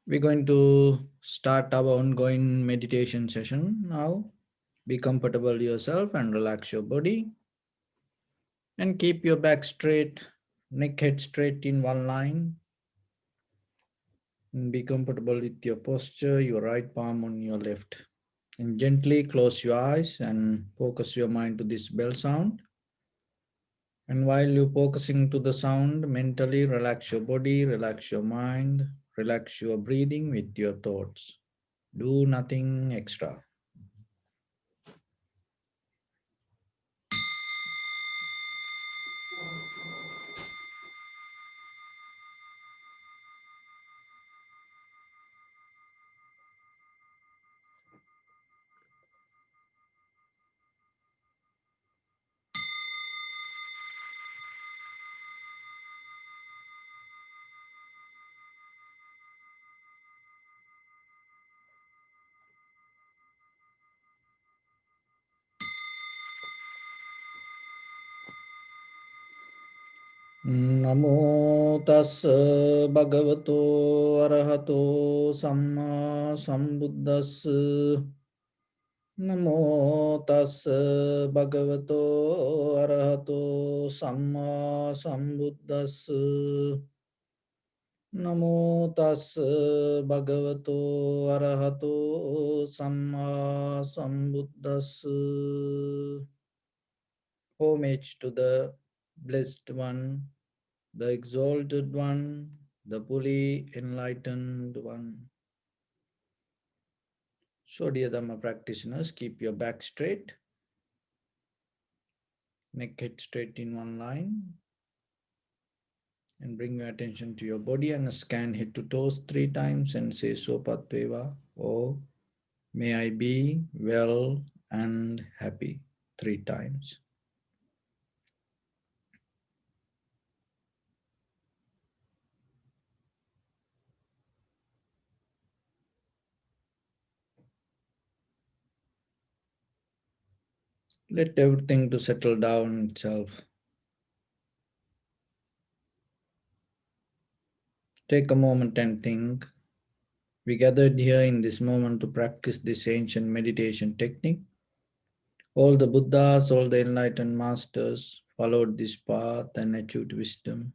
We're going to start our ongoing meditation session now. Be comfortable yourself and relax your body and keep your back straight, neck head straight in one line. And be comfortable with your posture, your right palm on your left. And gently close your eyes and focus your mind to this bell sound. And while you're focusing to the sound, mentally relax your body, relax your mind, relax your breathing with your thoughts. Do nothing extra. Namo tassa bhagavato arahato samma sambuddhassa. Namo tassa bhagavato arahato samma sambuddhassa. Namo tassa bhagavato arahato samma sambuddhassa. Homage to the Blessed One, the Exalted One, the fully enlightened One. So, dear Dhamma practitioners, keep your back straight, neck head straight in one line, and bring your attention to your body and scan head to toes 3 times and say So Patveva, or may I be well and happy 3 times. Let everything to settle down itself. Take a moment and think. We gathered here in this moment to practice this ancient meditation technique. All the Buddhas, all the enlightened masters followed this path and achieved wisdom.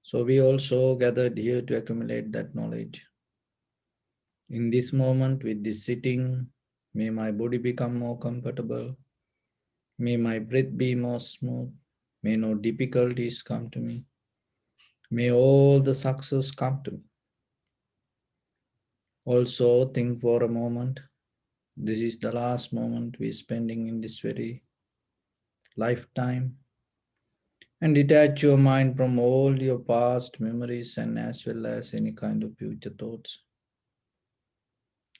So we also gathered here to accumulate that knowledge. In this moment, with this sitting, may my body become more comfortable. May my breath be more smooth. May no difficulties come to me. May all the success come to me. Also, think for a moment. This is the last moment we're spending in this very lifetime. And detach your mind from all your past memories and as well as any kind of future thoughts.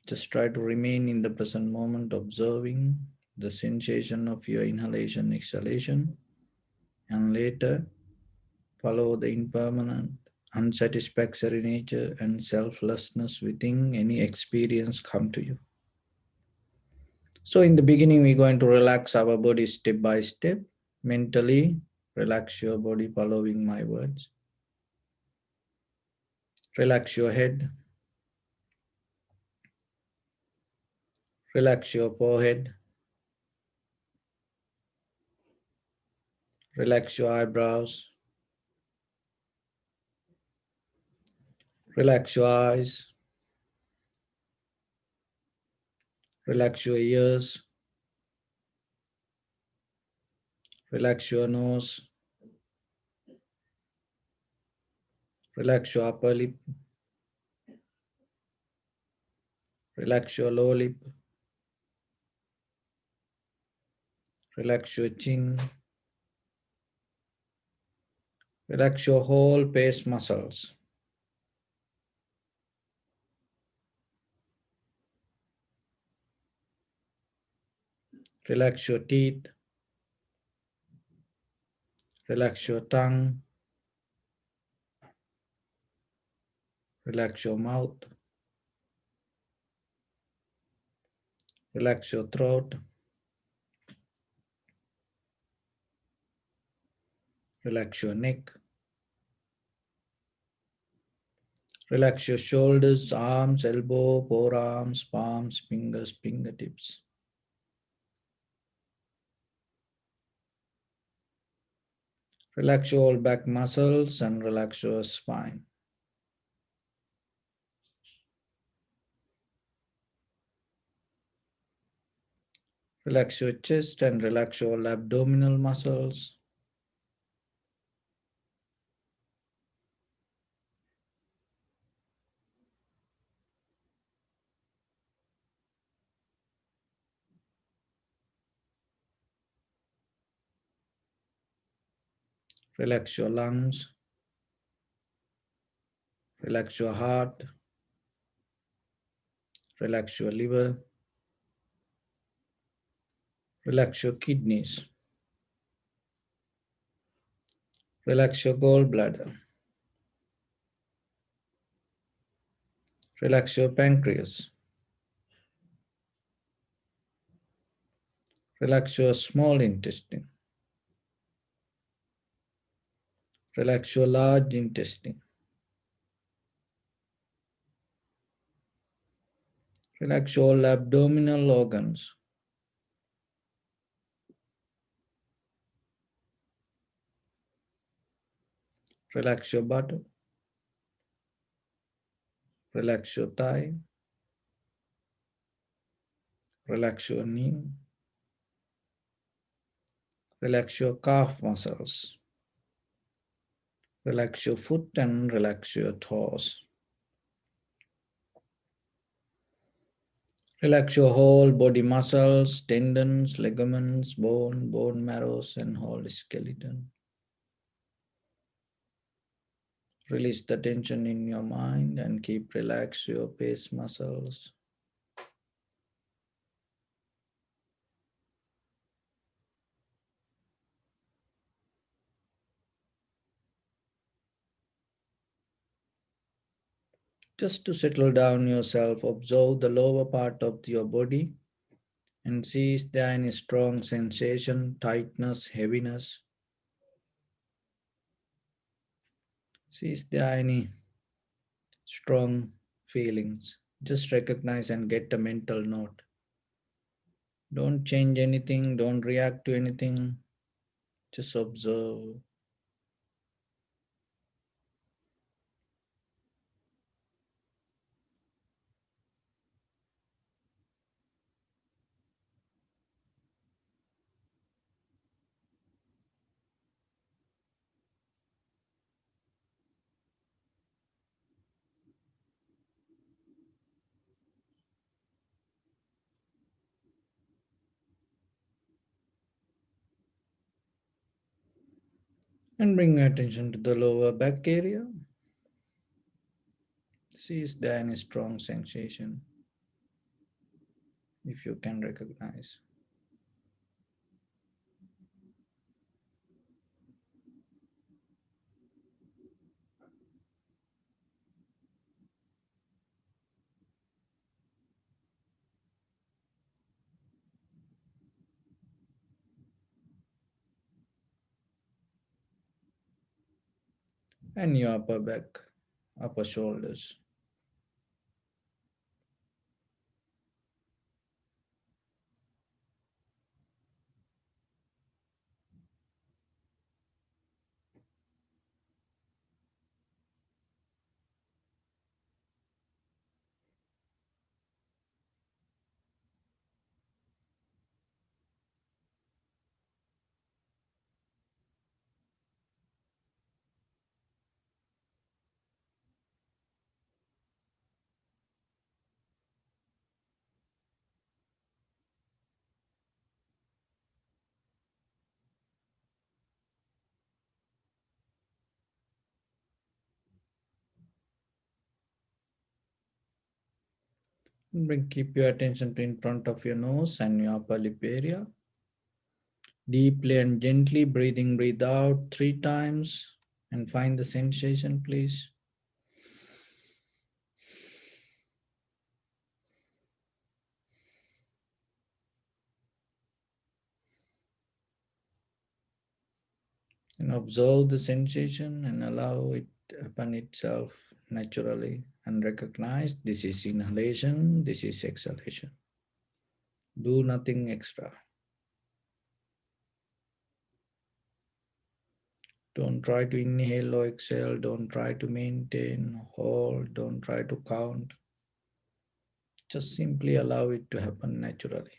Just try to remain in the present moment, observing the sensation of your inhalation, exhalation, and later follow the impermanent, unsatisfactory nature and selflessness within any experience come to you. So in the beginning, we're going to relax our body step by step. Mentally, relax your body following my words. Relax your head. Relax your forehead. Relax your eyebrows. Relax your eyes. Relax your ears. Relax your nose. Relax your upper lip. Relax your lower lip. Relax your chin. Relax your whole face muscles. Relax your teeth. Relax your tongue. Relax your mouth. Relax your throat. Relax your neck. Relax your shoulders, arms, elbow, forearms, palms, fingers, fingertips. Relax your whole back muscles and relax your spine. Relax your chest and relax your abdominal muscles. Relax your lungs. Relax your heart. Relax your liver. Relax your kidneys. Relax your gallbladder. Relax your pancreas. Relax your small intestine. Relax your large intestine. Relax all abdominal organs. Relax your butt. Relax your thigh. Relax your knee. Relax your calf muscles. Relax your foot and relax your toes. Relax your whole body muscles, tendons, ligaments, bone marrows, and whole skeleton. Release the tension in your mind and keep relax your face muscles. Just to settle down yourself, observe the lower part of your body and see if there any strong sensation, tightness, heaviness. See if there any strong feelings. Just recognize and get a mental note. Don't change anything, don't react to anything, just observe. And bring your attention to the lower back area. See if there any strong sensation, if you can recognize. And your upper back, upper shoulders. And keep your attention to in front of your nose and your upper lip area. Deeply and gently breathing, breathe out 3 times and find the sensation, please. And observe the sensation and allow it upon itself naturally and recognize this is inhalation, this is exhalation. Do nothing extra. Don't try to inhale or exhale. Don't try to maintain, hold. Don't try to count. Just simply allow it to happen naturally.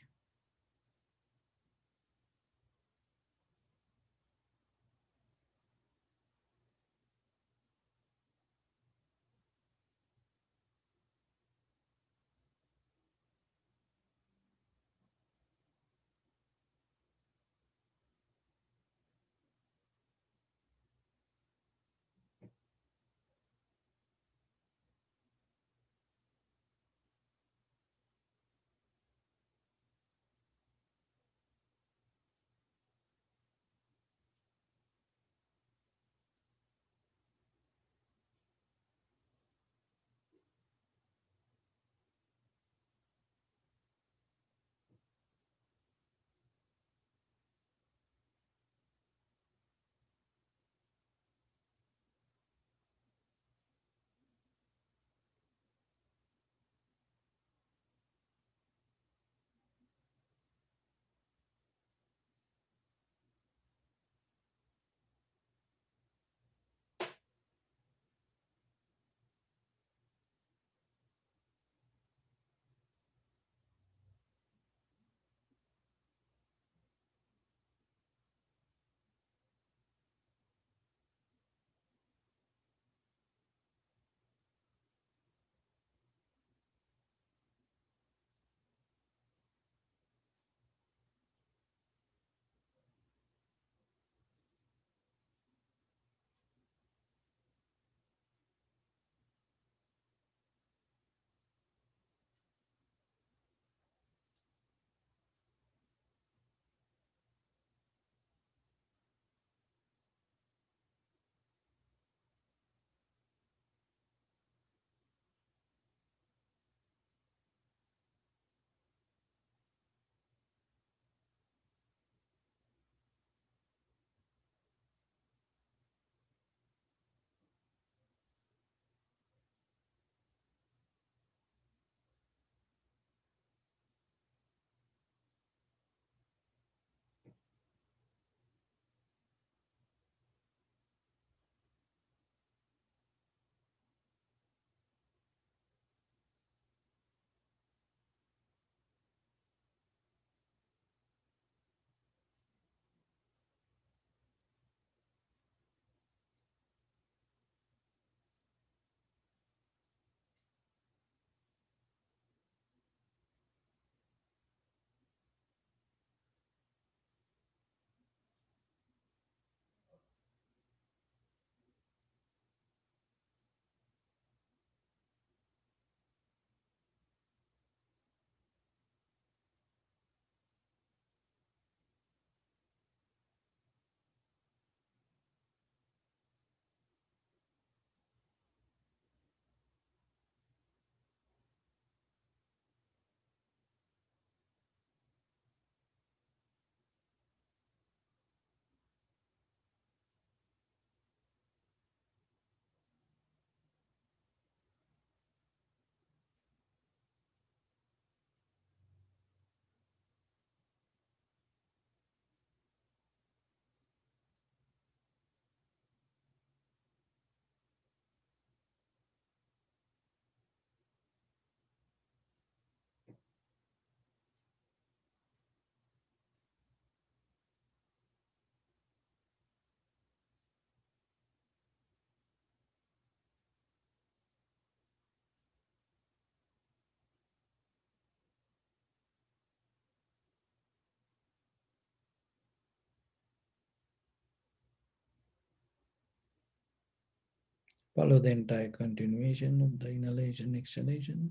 Follow the entire continuation of the inhalation, exhalation.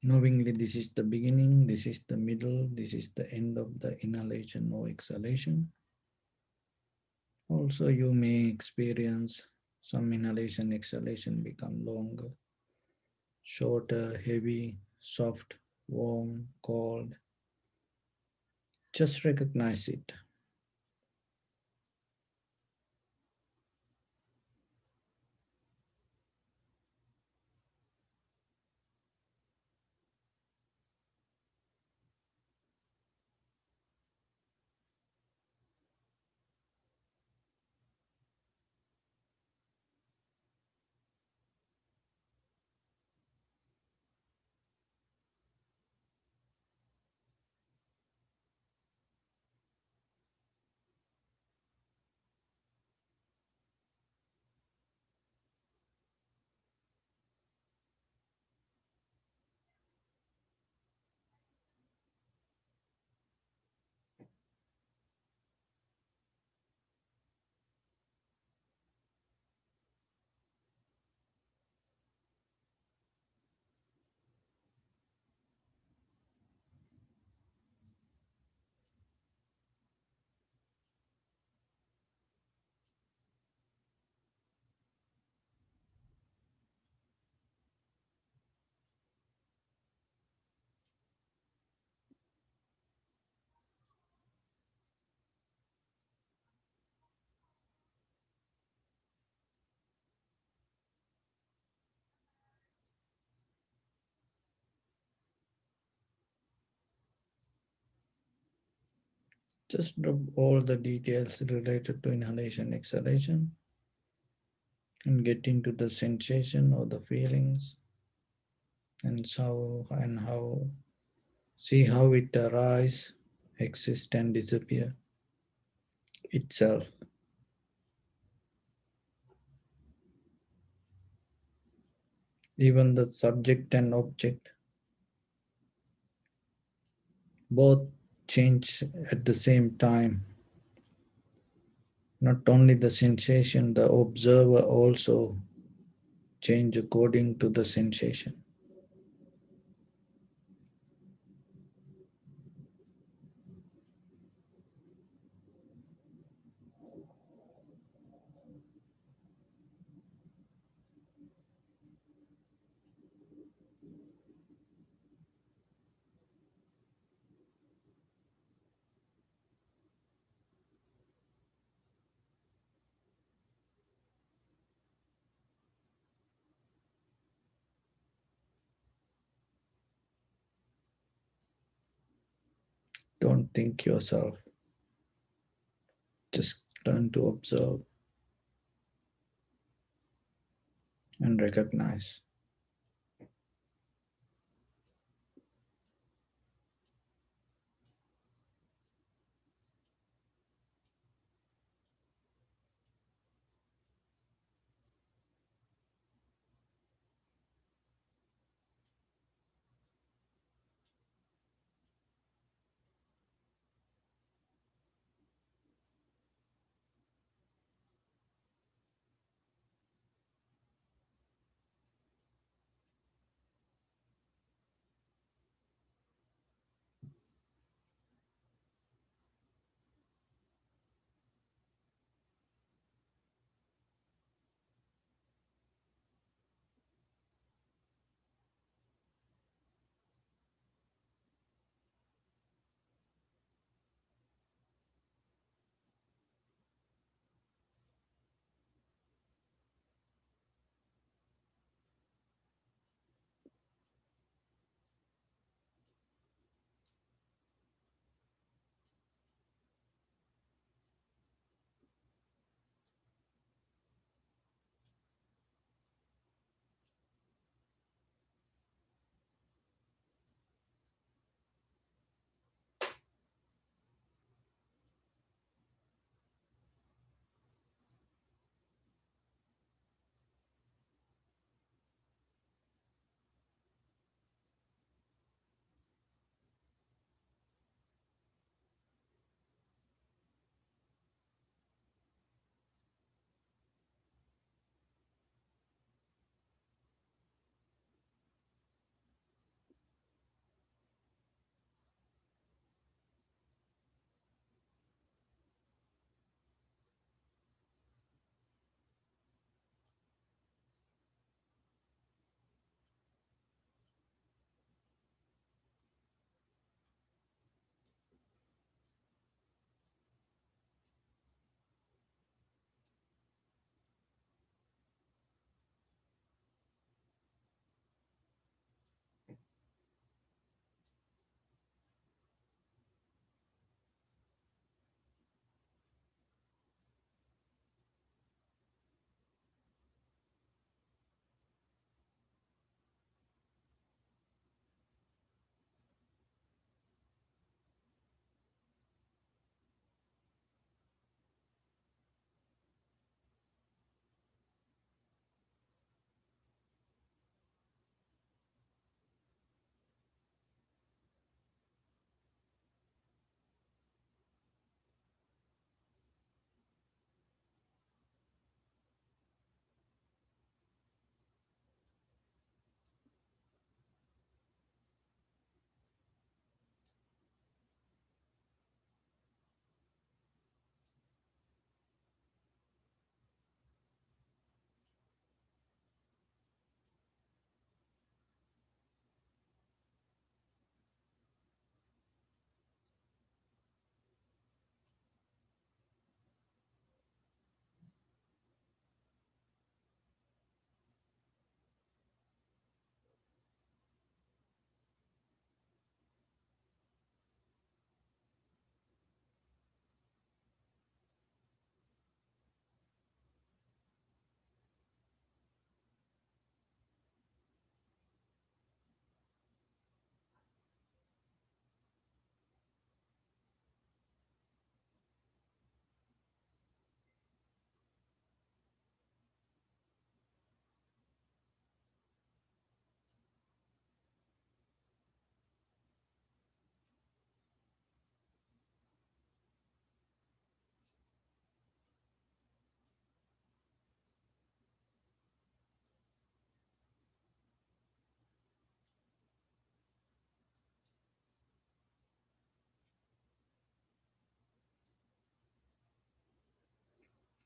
Knowingly, this is the beginning, this is the middle, this is the end of the inhalation or exhalation. Also, you may experience some inhalation, exhalation become longer, shorter, heavy, soft, warm, cold. Just recognize it. Just drop all the details related to inhalation, exhalation, and get into the sensation or the feelings and how see how it arise, exist, and disappear itself. Even the subject and object both change at the same time. Not only the sensation, the observer also change according to the sensation. Don't think yourself, just learn to observe and recognize.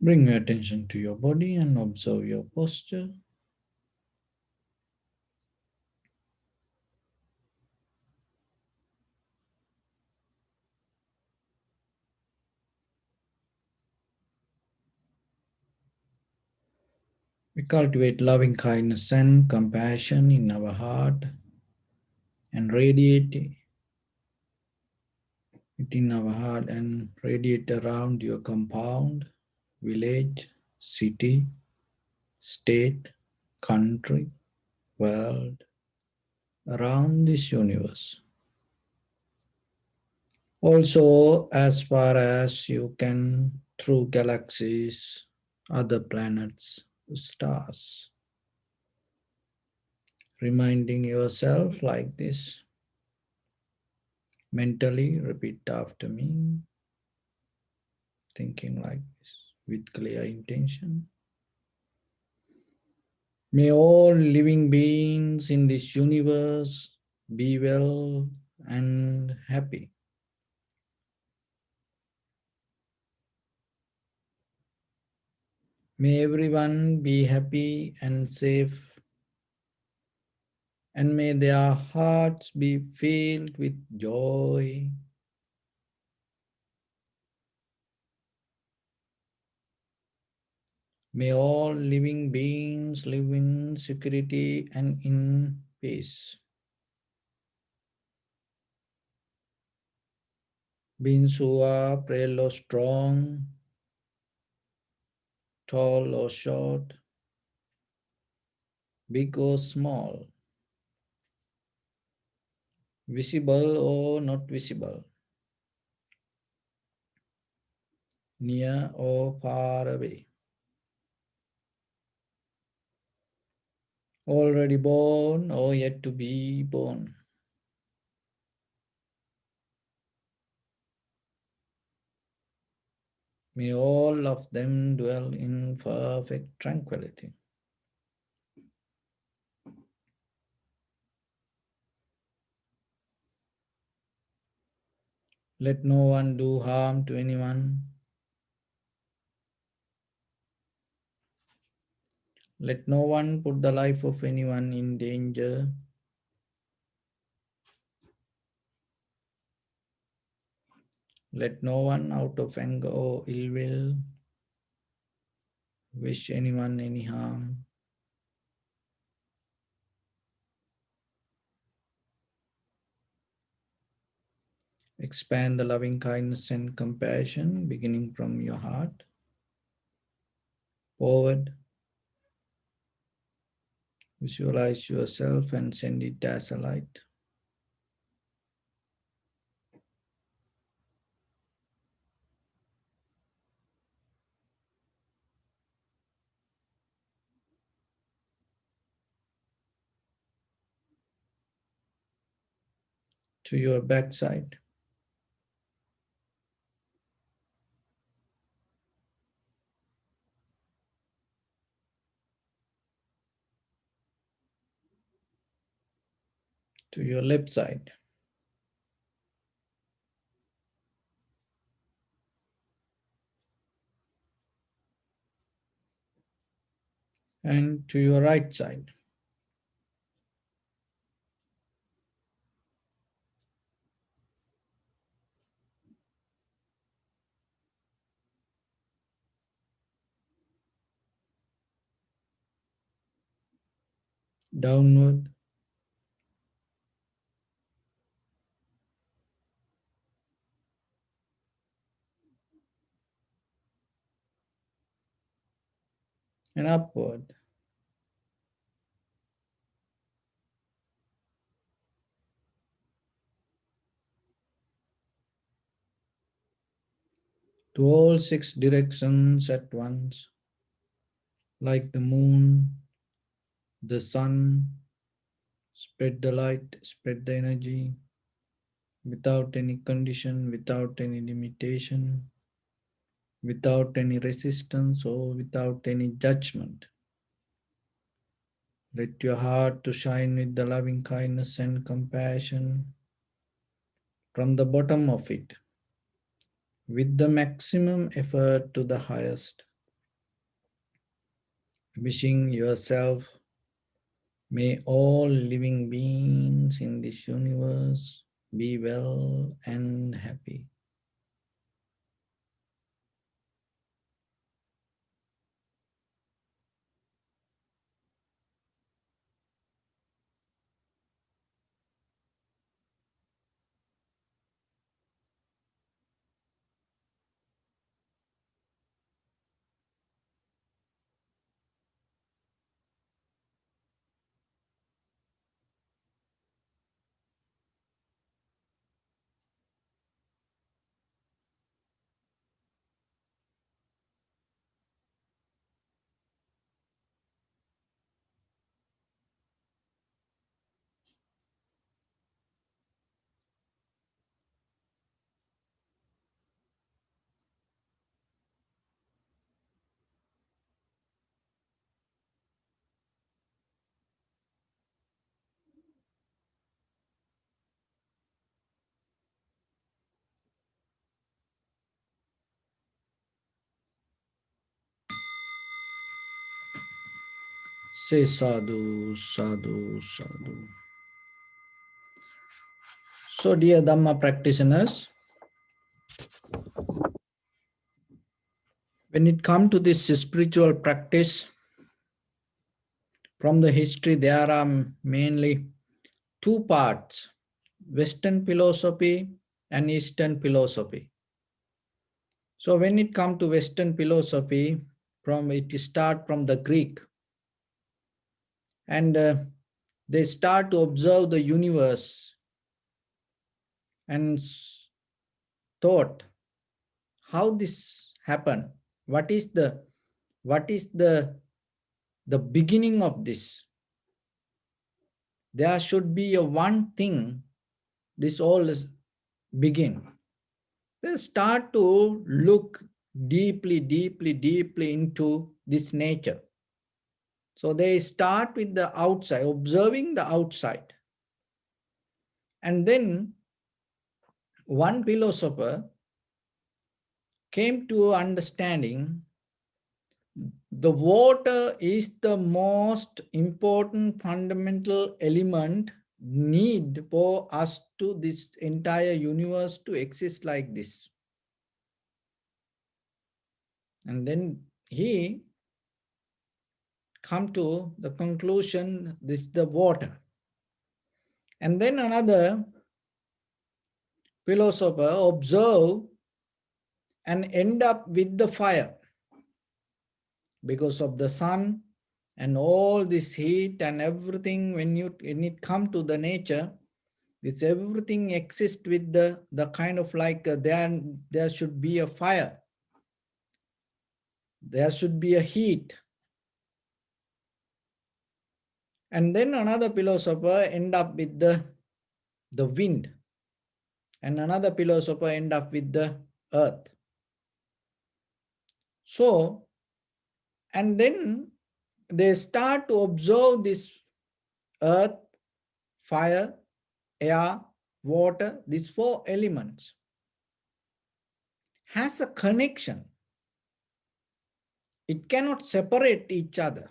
Bring your attention to your body and observe your posture. We cultivate loving kindness and compassion in our heart and radiate it in our heart and radiate around your compound, village, city, state, country, world, around this universe. Also, as far as you can, through galaxies, other planets, stars, reminding yourself like this. Mentally repeat after me, thinking like this with clear intention. May all living beings in this universe be well and happy. May everyone be happy and safe, and may their hearts be filled with joy. May all living beings live in security and in peace. Beings who are frail or strong, tall or short, big or small, visible or not visible, near or far away, already born or yet to be born. May all of them dwell in perfect tranquility. Let no one do harm to anyone. Let no one put the life of anyone in danger. Let no one, out of anger or ill will, wish anyone any harm. Expand the loving kindness and compassion beginning from your heart forward. Visualize yourself and send it as a light to your backside, to your left side, and to your right side. Downward and upward. To all six directions at once, like the moon, the sun, spread the light, spread the energy without any condition, without any limitation, without any resistance or without any judgment. Let your heart to shine with the loving kindness and compassion from the bottom of it, with the maximum effort to the highest. wishing yourself, may all living beings in this universe be well and happy. Say sadhu, sadhu, sadhu. So, dear Dhamma practitioners, when it comes to this spiritual practice, from the history, there are mainly two parts: Western philosophy and Eastern philosophy. So, when it comes to Western philosophy, from it start from the Greek, and they start to observe the universe and thought how this happened. What is the beginning of this? There should be a one thing this all is begin. They start to look deeply into this nature. So they start with the outside, observing the outside. And then one philosopher came to understanding the water is the most important fundamental element need for us to this entire universe to exist like this. And then he come to the conclusion this is the water. And then another philosopher observe and end up with the fire because of the sun and all this heat and everything. When it come to the nature, this everything exists with the kind of like there should be a fire, there should be a heat. And then another philosopher end up with the wind, and another philosopher end up with the earth. So, and then they start to observe this earth, fire, air, water, these four elements has a connection. It cannot separate each other.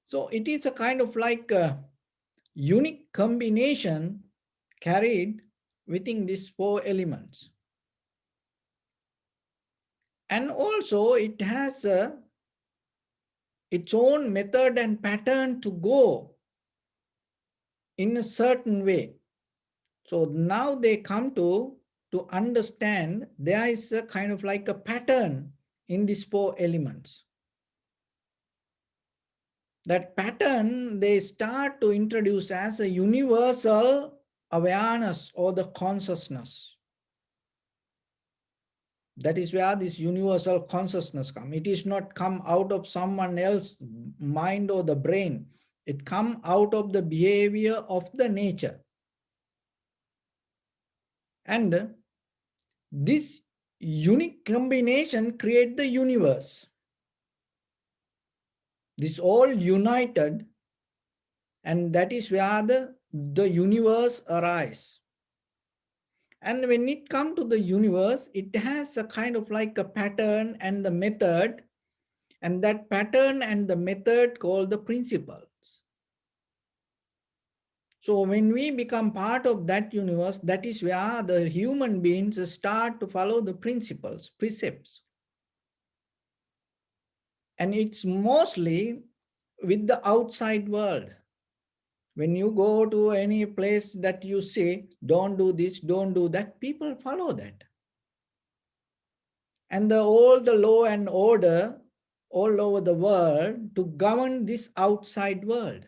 So it is a kind of like a unique combination carried within these four elements. And also it has its own method and pattern to go in a certain way. So now they come to understand there is a kind of like a pattern in these four elements. That pattern they start to introduce as a universal awareness or the consciousness. That is where this universal consciousness comes. It is not come out of someone else's mind or the brain. It comes out of the behavior of the nature. And this unique combination create the universe. This all united, and that is where the universe arises. And when it comes to the universe, it has a kind of like a pattern and the method, and that pattern and the method called the principles. So when we become part of that universe, that is where the human beings start to follow the principles, precepts. And it's mostly with the outside world. When you go to any place that you say, don't do this, don't do that, people follow that. And all the law and order all over the world to govern this outside world.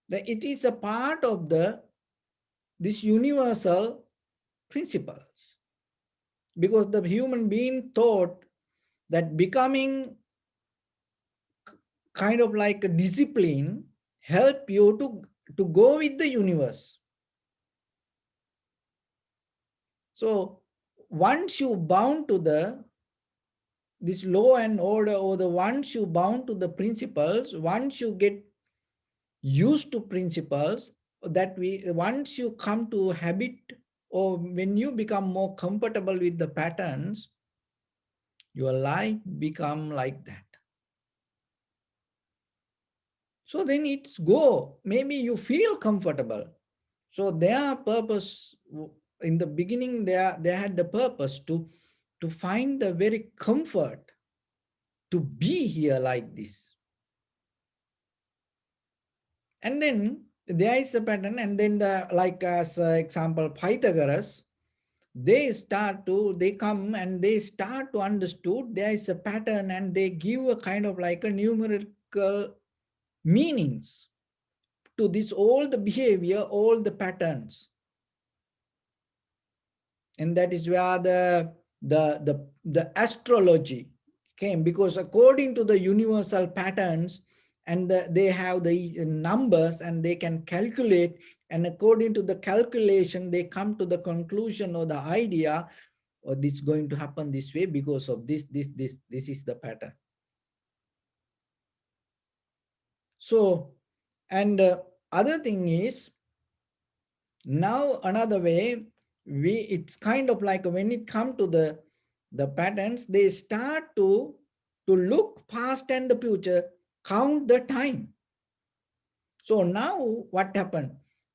That it is a part of this universal principles. Because the human being thought that becoming kind of like a discipline help you to go with the universe. So once you bound to this law and order, or the once you bound to the principles, once you get used to principles, that once you come to habit, or when you become more comfortable with the patterns, your life become like that. So then it's go. Maybe you feel comfortable. So their purpose in the beginning, they had the purpose to find the very comfort to be here like this. And then there is a pattern, and then like as example, Pythagoras, they come and they start to understood there is a pattern, and they give a kind of like a numerical meanings to this, all the behavior, all the patterns. And that is where the astrology came, because according to the universal patterns, and they have the numbers and they can calculate, and according to the calculation they come to the conclusion or the idea, or this is going to happen this way because of this is the pattern. So, and other thing is, now another way, it's kind of like when it comes to the patterns, they start to look past and the future, count the time. So now what happened?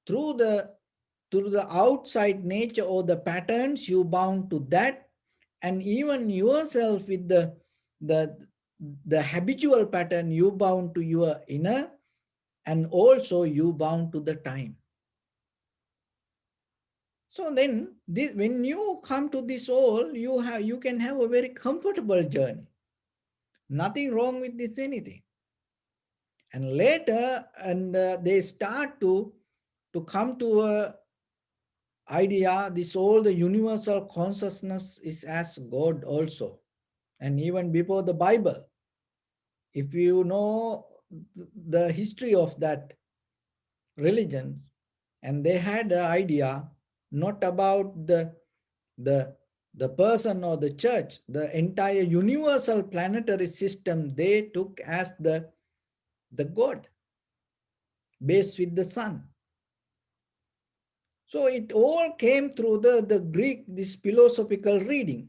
Through the outside nature or the patterns, you bound to that, and even yourself with the the habitual pattern, you bound to your inner, and also you bound to the time. So then when you come to this all, you can have a very comfortable journey. Nothing wrong with this anything. And later, and they start to come to a idea, this all the universal consciousness is as God also. And even before the Bible, if you know the history of that religion, and they had the idea not about the the person or the church, the entire universal planetary system, they took as the God based with the sun. So it all came through the Greek, this philosophical reading.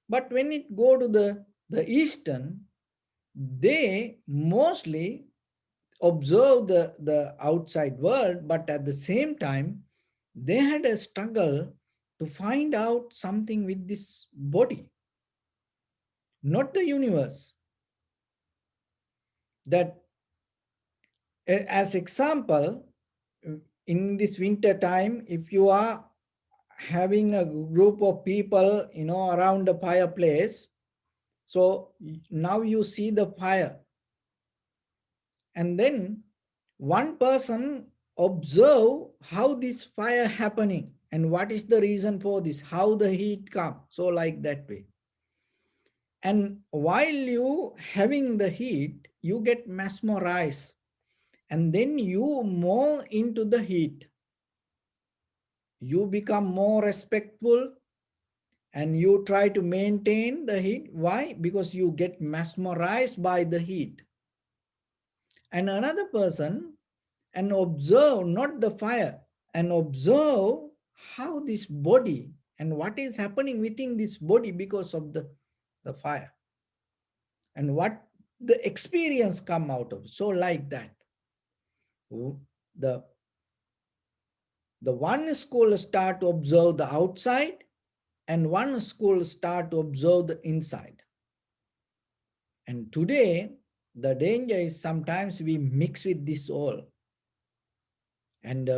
But when it go to the Eastern, they mostly observe the outside world, but at the same time, they had a struggle to find out something with this body, not the universe. That as example, in this winter time, if you are having a group of people, around the fireplace, so now you see the fire, and then one person observe how this fire happening and what is the reason for this, how the heat come, so like that way. And while you having the heat, you get mesmerized, and then you more into the heat, you become more respectful, and you try to maintain the heat. Why? Because you get mesmerized by the heat. And another person, and observe not the fire, and observe how this body and what is happening within this body because of the fire. and what the experience come out of. So like that, the one school start to observe the outside, and one school start to observe the inside. And today, the danger is sometimes we mix with this all. And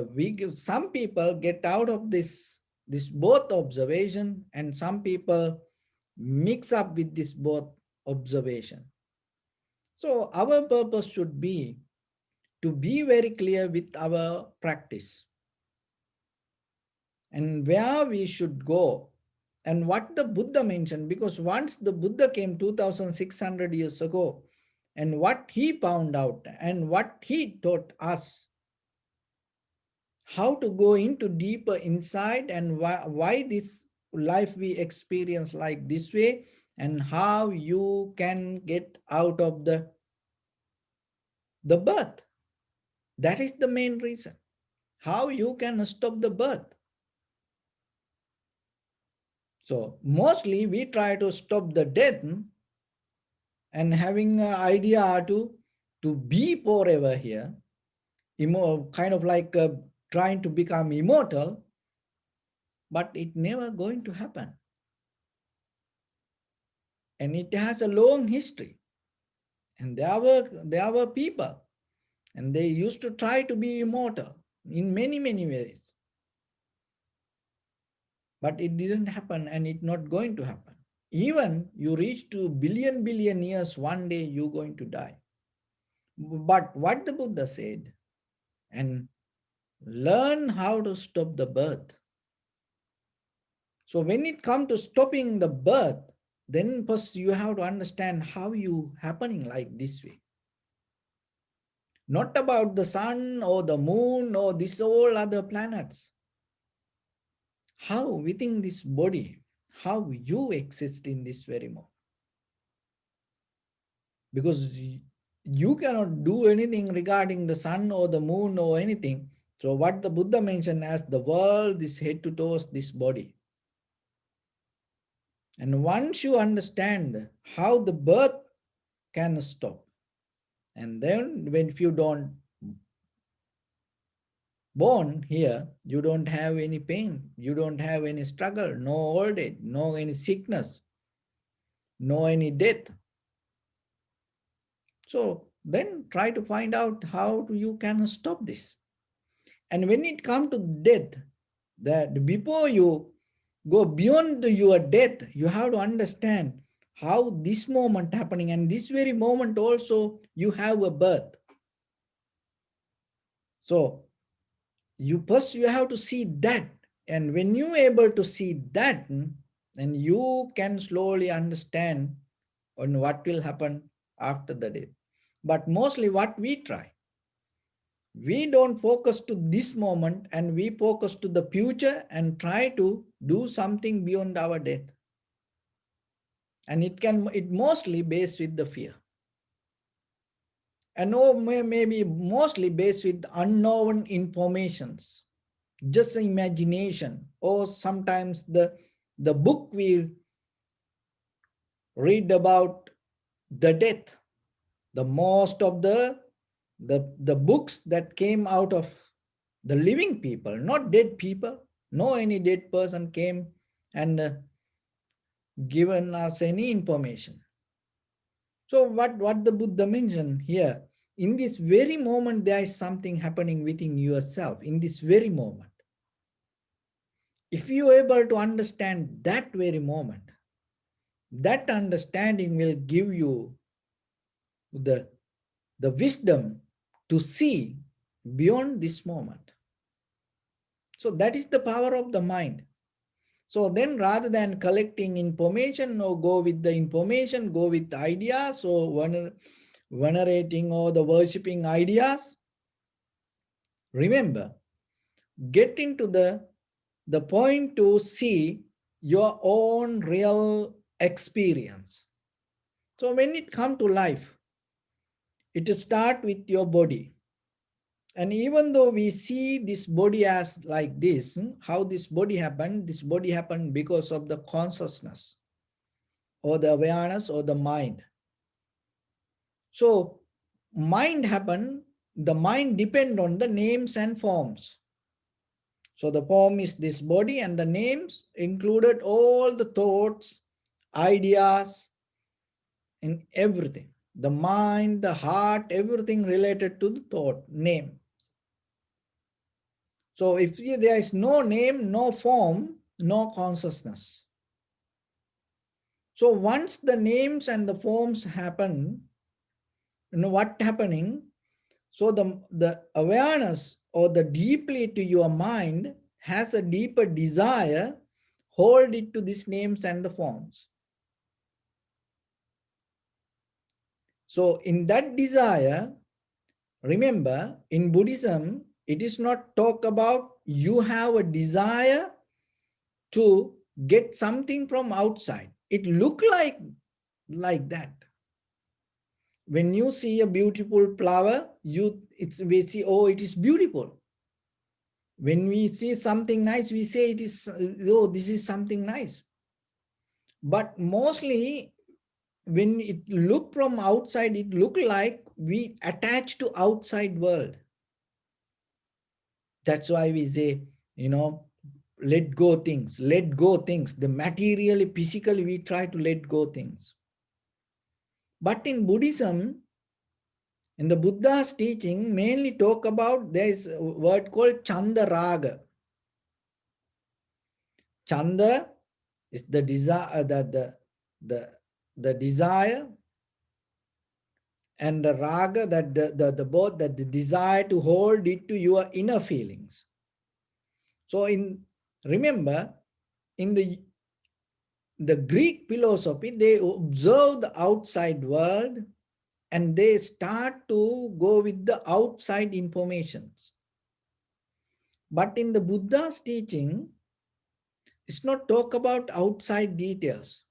some people get out of this both observation, and some people mix up with this both observation. So our purpose should be to be very clear with our practice and where we should go and what the Buddha mentioned, because once the Buddha came 2600 years ago, and what he found out and what he taught us, how to go into deeper inside, and why this life we experience like this way, and how you can get out of the birth. That is the main reason. How you can stop the birth. So mostly we try to stop the death and having an idea to be forever here, kind of like trying to become immortal, but it never going to happen. And it has a long history. And there were people, and they used to try to be immortal in many, many ways. But it didn't happen, and it's not going to happen. Even you reach to billion years, one day you're going to die. But what the Buddha said, and learn how to stop the birth. So when it comes to stopping the birth, then first you have to understand how you happening like this way. Not about the sun or the moon or this all other planets. How within this body, how you exist in this very moment. Because you cannot do anything regarding the sun or the moon or anything. So what the Buddha mentioned as the world is head to towards this body. And once you understand how the birth can stop, and then if you don't born here, you don't have any pain, you don't have any struggle, no old age, no any sickness, no any death. So then try to find out how you can stop this. And when it comes to death, that before you go beyond your death, you have to understand how this moment happening, and this very moment also you have a birth. So you have to see that, and when you able to see that, then you can slowly understand on what will happen after the death. But mostly what we try, we don't focus to this moment, and we focus to the future and try to do something beyond our death. And it mostly based with the fear. And maybe mostly based with unknown informations, just imagination, or sometimes the book we read about the death. The most of the books that came out of the living people, not dead people. No any dead person came and given us any information. So what the Buddha mentioned here, in this very moment, there is something happening within yourself, in this very moment. If you are able to understand that very moment, that understanding will give you the wisdom to see beyond this moment. So that is the power of the mind. So then rather than collecting information or go with the information, go with the ideas or venerating or the worshipping ideas, remember, get into the point to see your own real experience. So when it comes to life, it starts with your body. And even though we see this body as like this, how this body happened because of the consciousness or the awareness or the mind. So mind happen, the mind depend on the names and forms. So the form is this body and the names included all the thoughts, ideas, in everything. The mind, the heart, everything related to the thought, name. So if there is no name, no form, no consciousness. So once the names and the forms happen, what happening? So the awareness or the deeply to your mind has a deeper desire, hold it to these names and the forms. So in that desire, remember, in Buddhism, it is not talk about you have a desire to get something from outside. It look like that. When you see a beautiful flower, we see, oh, it is beautiful. When we see something nice, we say it is, oh, this is something nice. But mostly when it look from outside, it look like we attach to outside world. That's why we say, let go things, let go things. The materially, physically, we try to let go things. But in Buddhism, in the Buddha's teaching, mainly talk about, there is a word called Chanda Raga. Chanda is the desire, the desire, and the raga, that the both, that the desire to hold it to your inner feelings. So remember, in the Greek philosophy, they observe the outside world and they start to go with the outside informations. But in the Buddha's teaching, it's not talk about outside details.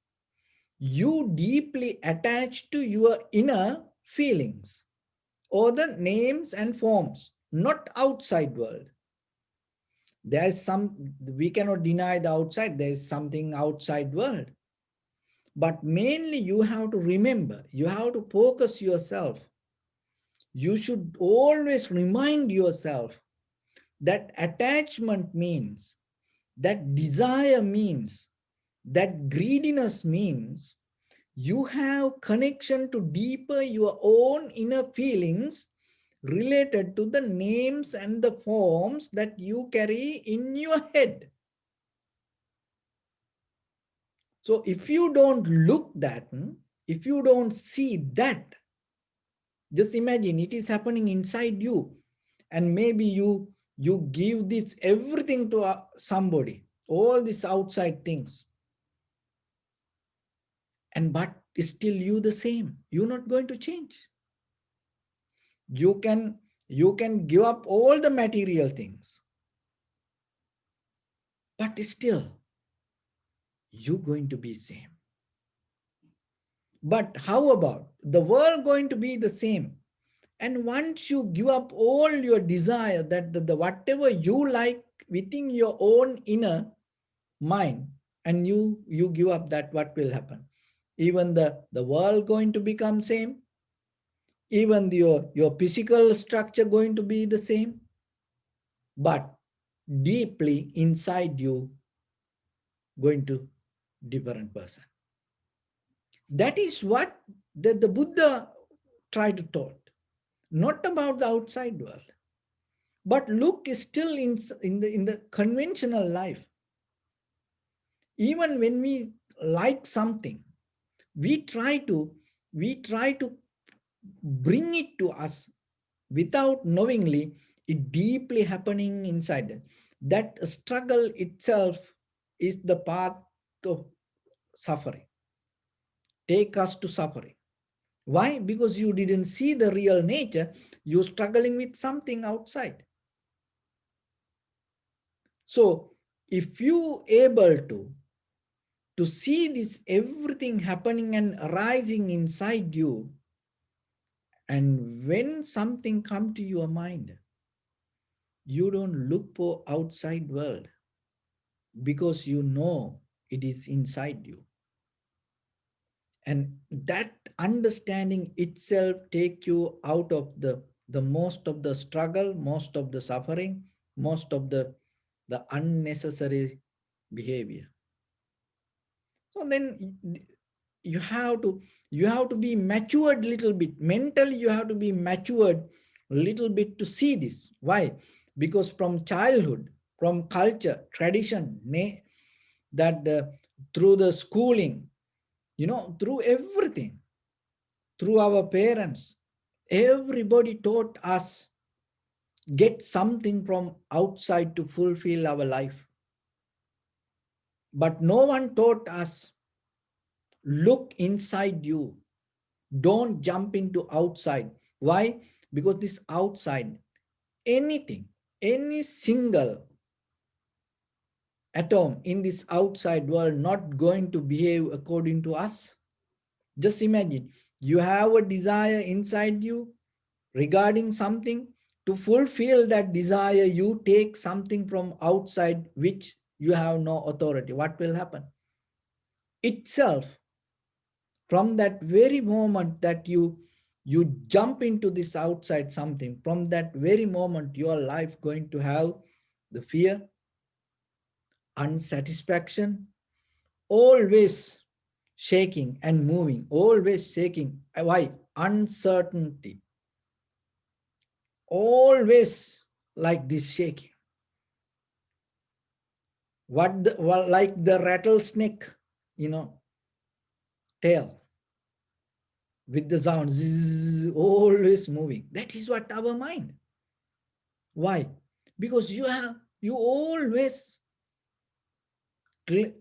You deeply attach to your inner feelings or the names and forms, not outside world. There is we cannot deny the outside, there is something outside world. But mainly you have to remember, you have to focus yourself. You should always remind yourself that attachment means, that desire means, that greediness means you have connection to deeper your own inner feelings related to the names and the forms that you carry in your head. So if you don't look that, if you don't see that, just imagine it is happening inside you, and maybe you give this everything to somebody, all these outside things, and but still you the same. You're not going to change. You can give up all the material things, but still you're going to be same. But how about the world going to be the same? And once you give up all your desire, that the whatever you like within your own inner mind, and you give up that, what will happen? Even the world going to become same, even your physical structure going to be the same, but deeply inside you going to different person. That is what the Buddha tried to taught, not about the outside world. But look, is still in the conventional life. Even when we like something, we try to bring it to us without knowingly. It deeply happening inside. That struggle itself is the path of suffering. Take us to suffering. Why? Because you didn't see the real nature. You're struggling with something outside. So if you able to see this everything happening and arising inside you, and when something come to your mind, you don't look for outside world, because you know it is inside you. And that understanding itself take you out of the most of the struggle, most of the suffering, most of the unnecessary behavior. So then you have to be matured little bit mentally. You have to be matured a little bit to see this. Why? Because from childhood, from culture, tradition, that through the schooling, through everything, through our parents, everybody taught us get something from outside to fulfill our life. But no one taught us look inside you. Don't jump into outside. Why? Because this outside, anything, any single atom in this outside world not going to behave according to us. Just imagine, you have a desire inside you regarding something. To fulfill that desire, you take something from outside which you have no authority. What will happen? Itself, from that very moment that you jump into this outside something, from that very moment your life going to have the fear, unsatisfaction, always shaking and moving, always shaking. Why? Uncertainty, always like this shaking. Like the rattlesnake, you know tail, with the sound, zzz, always moving. That is what our mind. Why? Because you always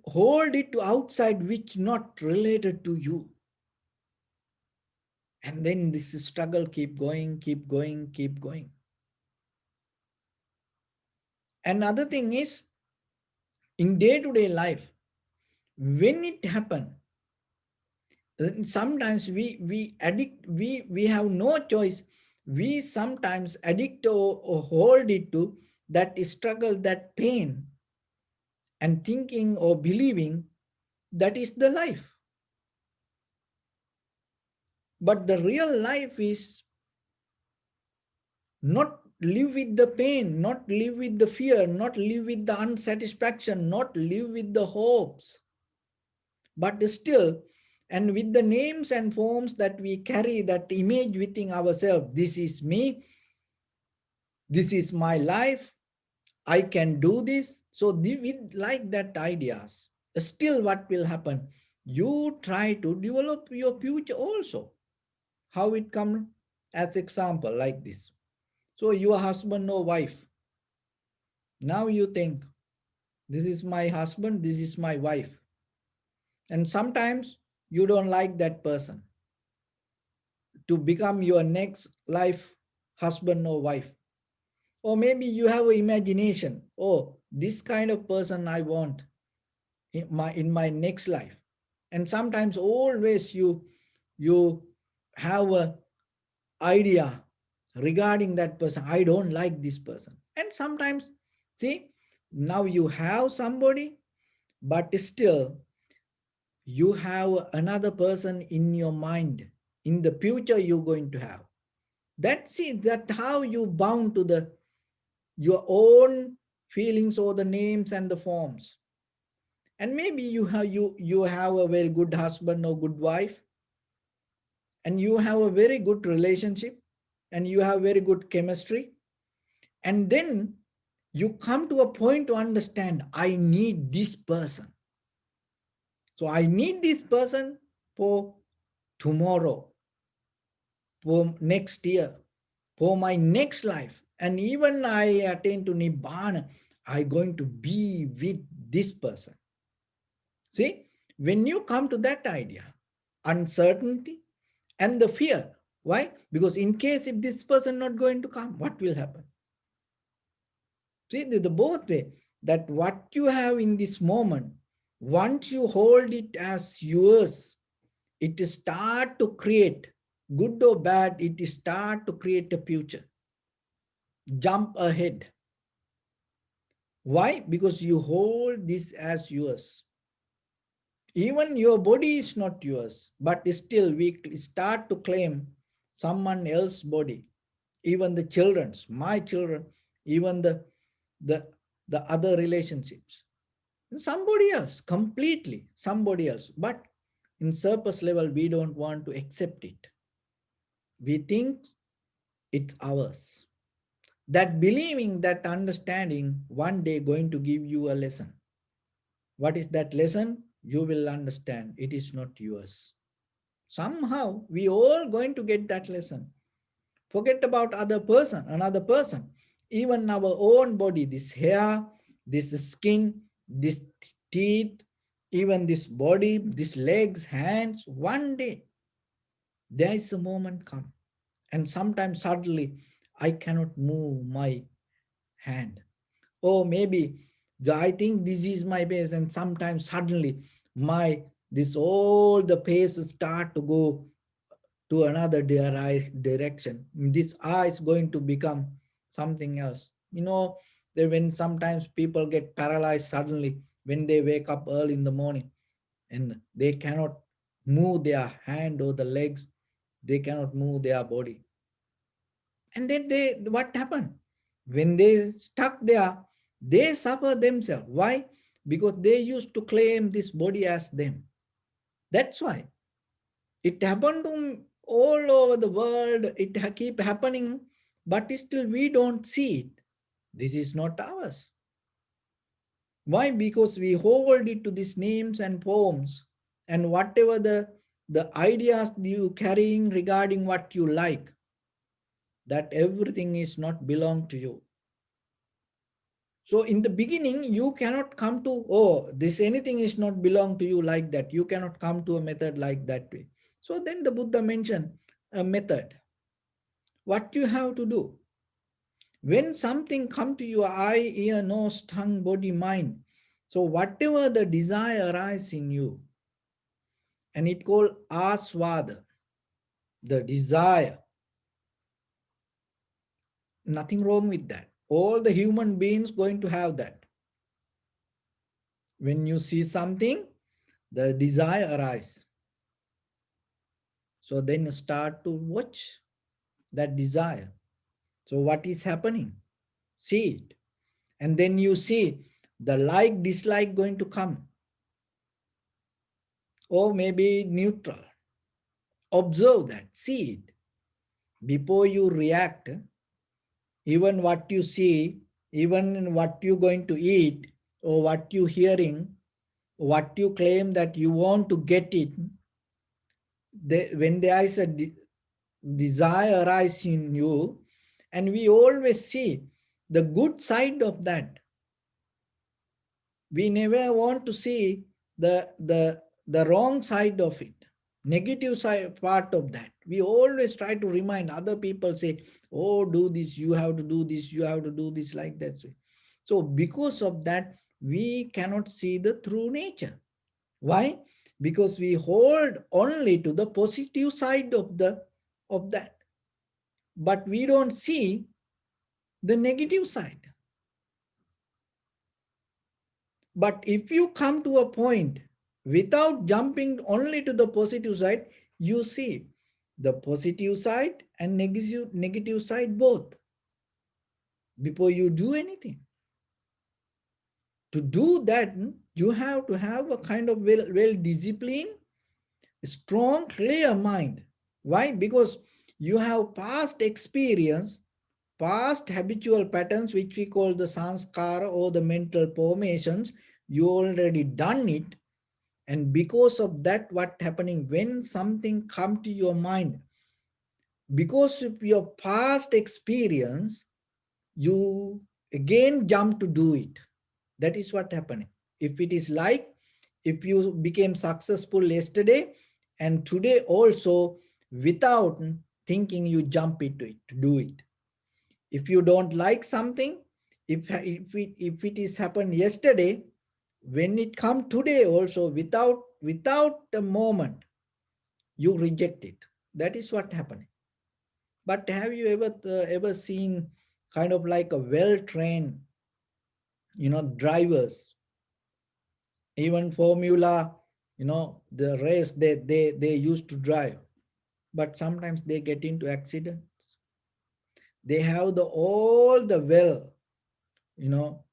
hold it to outside which not related to you. And then this struggle keep going, keep going, keep going. Another thing is, in day-to-day life, when it happen, sometimes we addict, we have no choice. We sometimes addict or hold it to that struggle, that pain, and thinking or believing that is the life. But the real life is not live with the pain, not live with the fear, not live with the unsatisfaction, not live with the hopes, but still, and with the names and forms that we carry, that image within ourselves. This is me, this is my life, I can do this. So with like that ideas, still what will happen? You try to develop your future also. How it comes? As example like this. So your husband or wife, now you think, this is my husband, this is my wife. And sometimes you don't like that person to become your next life husband or wife. Or maybe you have an imagination, oh, this kind of person I want in my next life. And sometimes always you have a idea regarding that person. I don't like this person. And sometimes, see, now you have somebody, but still you have another person in your mind. In the future, you're going to have. That how you bound to your own feelings or the names and the forms. And maybe you have a very good husband or good wife, and you have a very good relationship, and you have very good chemistry. And then you come to a point to understand, I need this person. So I need this person for tomorrow, for next year, for my next life. And even I attain to Nibbana, I going to be with this person. See, when you come to that idea, uncertainty and the fear. Why? Because in case if this person not going to come, what will happen? See, the both way, that what you have in this moment, once you hold it as yours, it start to create, good or bad, it start to create a future. Jump ahead. Why? Because you hold this as yours. Even your body is not yours, but still we start to claim someone else's body. Even the children's, my children, even the the other relationships. Somebody else, completely somebody else. But in surface level, we don't want to accept it. We think it's ours. That believing, that understanding one day going to give you a lesson. What is that lesson? You will understand it is not yours. Somehow we all going to get that lesson. Forget about other person, another person. Even our own body, this hair, this skin, this teeth, even this body, these legs, hands, one day there is a moment come. And sometimes suddenly I cannot move my hand. Or maybe I think this is my base, and sometimes suddenly my this all the paces start to go to another direction. This eye is going to become something else. That when sometimes people get paralyzed suddenly when they wake up early in the morning and they cannot move their hand or the legs, they cannot move their body. And then what happened? When they stuck there, they suffer themselves. Why? Because they used to claim this body as them. That's why. It happened to all over the world. It keep happening, but still we don't see it. This is not ours. Why? Because we hold it to these names and forms, and whatever the ideas you carrying regarding what you like, that everything is not belong to you. So in the beginning, you cannot come to, oh, this anything is not belong to you like that. You cannot come to a method like that way. So then the Buddha mentioned a method. What you have to do when something come to your eye, ear, nose, tongue, body, mind. So whatever the desire arises in you, and it called aswada, the desire. Nothing wrong with that. All the human beings going to have that. When you see something, the desire arises. So then you start to watch that desire. So what is happening? See it. And then you see the like, dislike going to come. Or maybe neutral. Observe that, see it. Before you react, even what you see, even what you're going to eat, or what you hearing, what you claim that you want to get it, when there is a desire arise in you, and we always see the good side of that. We never want to see the wrong side of it, negative side part of that. We always try to remind other people, say, oh, do this, you have to do this, you have to do this, like that. So because of that, we cannot see the true nature. Why? Because we hold only to the positive side of that, but we don't see the negative side. But if you come to a point without jumping only to the positive side, you see the positive side and negative side both before you do anything. To do that, you have to have a kind of well disciplined, strong, clear mind. Why? Because you have past experience, past habitual patterns, which we call the sanskara or the mental formations. You already done it. And because of that, what happening when something come to your mind, because of your past experience, you again jump to do it. That is what happening. If it is like, if you became successful yesterday and today also, without thinking, you jump into it to do it. If you don't like something, if it is happened yesterday, when it come today also, without a moment, you reject it. That is what happening. But have you ever seen kind of like a well-trained, drivers, even Formula the race they used to drive, but sometimes they get into accidents. They have all the you know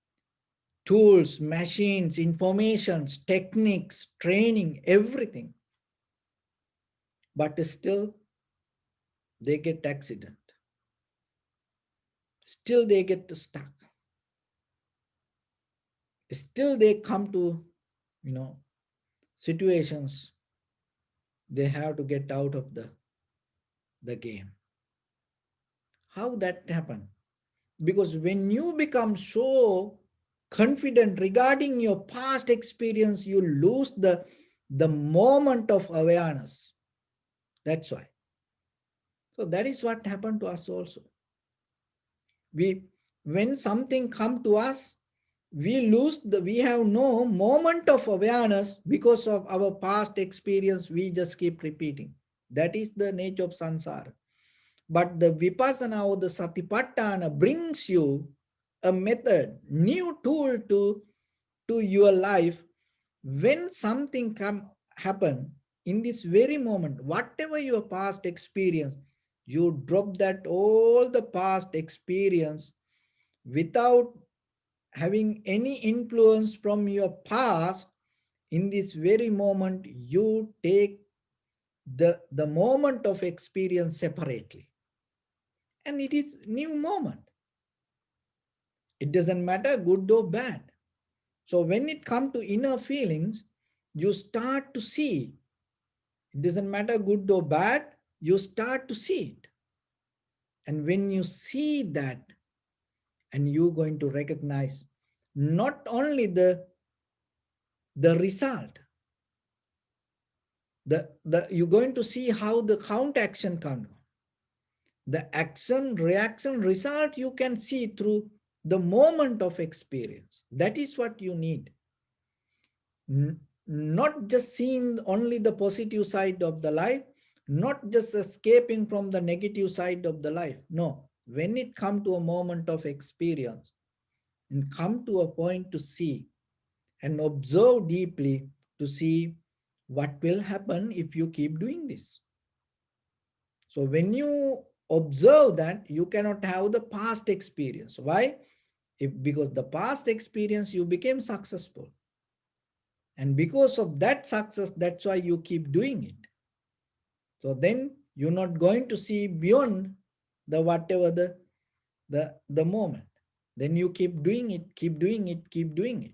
tools, machines, informations, techniques, training, everything, but still they get accident, still they get stuck, still they come to you know situations they have to get out of the game. How that happen? Because when you become so confident regarding your past experience, you lose the moment of awareness. That's why. So that is what happened to us also. We, when something come to us, we have no moment of awareness because of our past experience. We just keep repeating. That is the nature of samsara. But the vipassana or the satipatthana brings you a method, new tool to your life. When something happen in this very moment, whatever your past experience, you drop that all the past experience without having any influence from your past. In this very moment, you take the moment of experience separately, and it is new moment. It doesn't matter good or bad. So when it comes to inner feelings, you start to see. It doesn't matter good or bad, you start to see it. And when you see that, and you're going to recognize not only the result, you're going to see how the count action comes. The action, reaction, result you can see through the moment of experience. That is what you need. Not just seeing only the positive side of the life, not just escaping from the negative side of the life. No, when it come to a moment of experience and come to a point to see and observe deeply to see what will happen if you keep doing this. So when you observe that, you cannot have the past experience. Why? Because the past experience you became successful. And because of that success, that's why you keep doing it. So then you're not going to see beyond the whatever the moment. Then you keep doing it, keep doing it, keep doing it.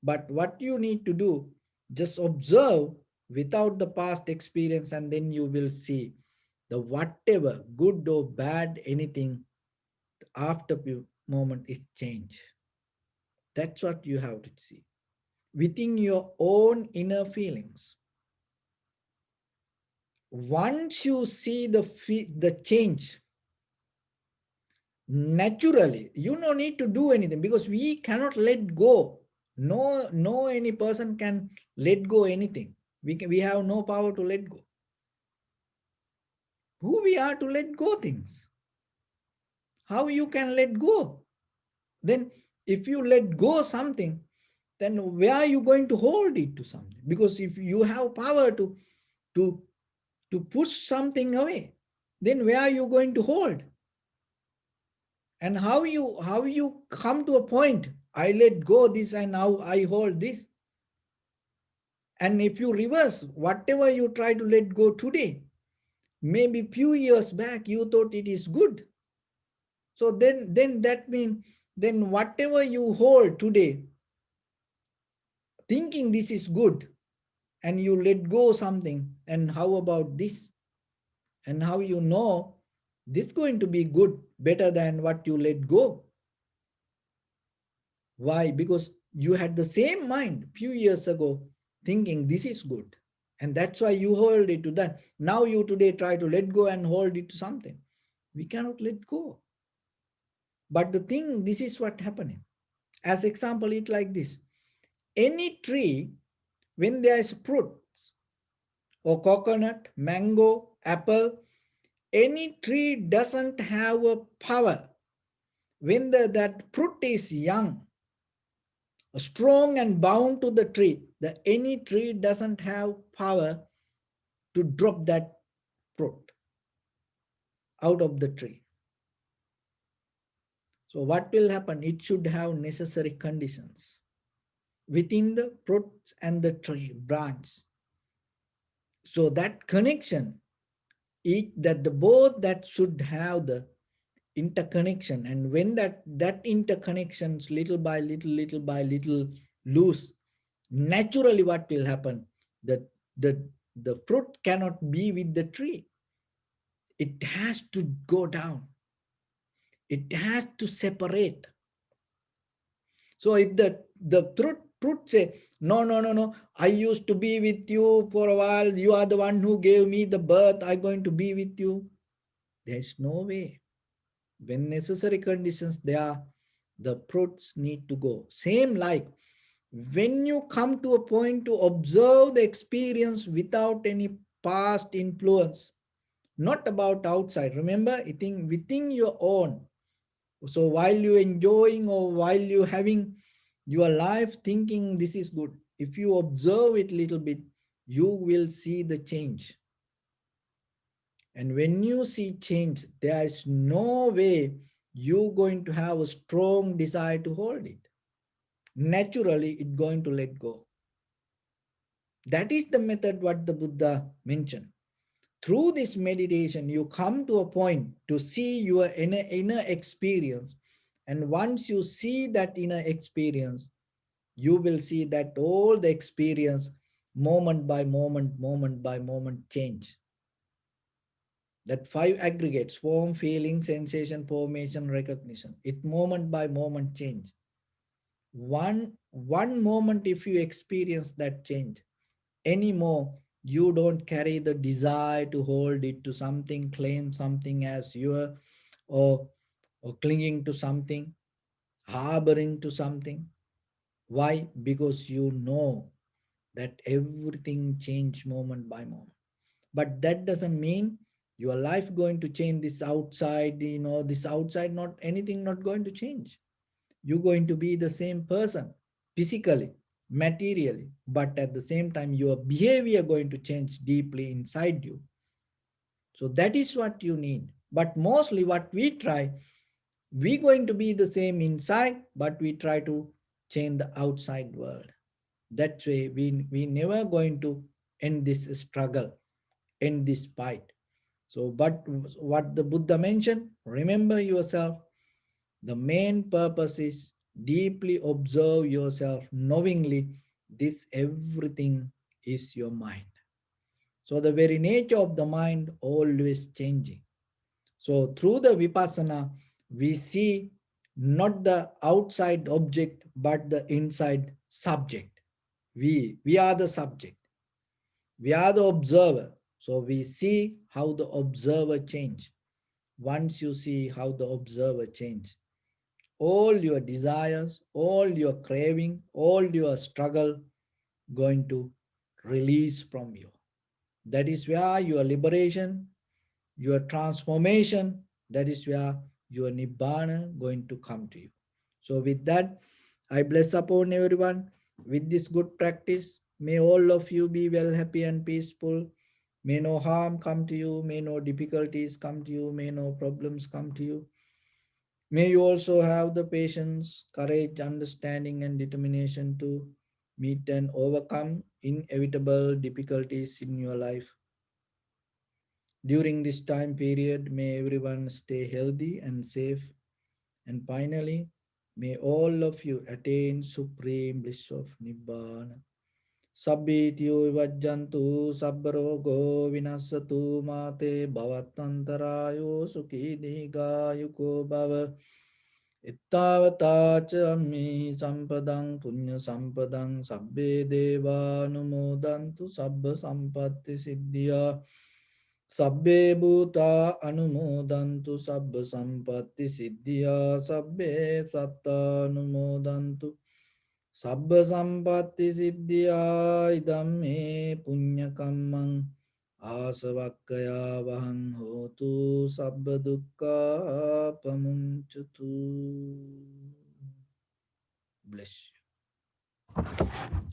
But what you need to do, just observe without the past experience, and then you will see the whatever, good or bad, anything, after moment is change. That's what you have to see within your own inner feelings. Once you see the change, naturally, you no need to do anything, because we cannot let go. No any person can let go anything. We have no power to let go. Who we are to let go things? How you can let go? Then if you let go something, then where are you going to hold it to something? Because if you have power to push something away, then where are you going to hold? And how you come to a point, I let go this and now I hold this. And if you reverse, whatever you try to let go today, maybe few years back you thought it is good. So then that means, then whatever you hold today, thinking this is good, and you let go something, and how about this? And how you know this going to be good, better than what you let go? Why? Because you had the same mind few years ago, thinking this is good. And that's why you hold it to that. Now you today try to let go and hold it to something. We cannot let go. But the thing, this is what happening. As example, it like this. Any tree, when there is fruits, or coconut, mango, apple, any tree doesn't have a power. When that fruit is young, strong and bound to the tree The any tree doesn't have power to drop that fruit out of the tree. So what will happen? It should have necessary conditions within the fruits and the tree branch. So that connection, that the both that should have the interconnection, and when that interconnections little by little loose, naturally what will happen? That the fruit cannot be with the tree. It has to go down. It has to separate. So if the truth say, no, no, no, no, I used to be with you for a while, you are the one who gave me the birth, I'm going to be with you. There's no way. When necessary conditions there, the fruits need to go. Same like when you come to a point to observe the experience without any past influence, not about outside. Remember, I think within your own. So while you enjoying or while you having your life thinking this is good, if you observe it little bit, you will see the change. And when you see change, there is no way you're going to have a strong desire to hold it. Naturally, it's going to let go. That is the method what the Buddha mentioned. Through this meditation, you come to a point to see your inner experience. And once you see that inner experience, you will see that all the experience, moment by moment change. That five aggregates: form, feeling, sensation, formation, recognition. It moment by moment change. One moment, if you experience that change anymore, you don't carry the desire to hold it to something, claim something as your, or clinging to something, harboring to something. Why? Because you know that everything change moment by moment. But that doesn't mean your life going to change. This outside, this outside, not anything not going to change. You're going to be the same person physically, materially, but at the same time your behavior going to change deeply inside you. So that is what you need. But mostly what we try, we going to be the same inside, but we try to change the outside world. That way we never going to end this struggle, end this fight. So but what the Buddha mentioned, remember yourself. The main purpose is deeply observe yourself knowingly. This everything is your mind. So the very nature of the mind always changing. So through the vipassana, we see not the outside object, but the inside subject. We are the subject. We are the observer. So we see how the observer change. Once you see how the observer change, all your desires, all your craving, all your struggle going to release from you. That is where your liberation, your transformation, that is where your nibbana going to come to you. So with that, I bless upon everyone with this good practice. May all of you be well, happy and peaceful. May no harm come to you. May no difficulties come to you. May no problems come to you. May you also have the patience, courage, understanding, and determination to meet and overcome inevitable difficulties in your life. During this time period, may everyone stay healthy and safe. And finally, may all of you attain supreme bliss of Nibbana. Sabbityo vajjantu sabbarogo vinasatu mate bhavatantarayo sukhi digayuko bhava. Ittavata cammi sampadang punya sampadang sabbe deva anumodantu sabba sampatti siddhya. Sabbe bhuta anumodantu sabba sampatti siddhya. Sabbe satta anumodantu sabba sampatti siddhya. Idamme punya kammang asavakkaya vahang hotu sabba dukkha pamunchatu. Bless you.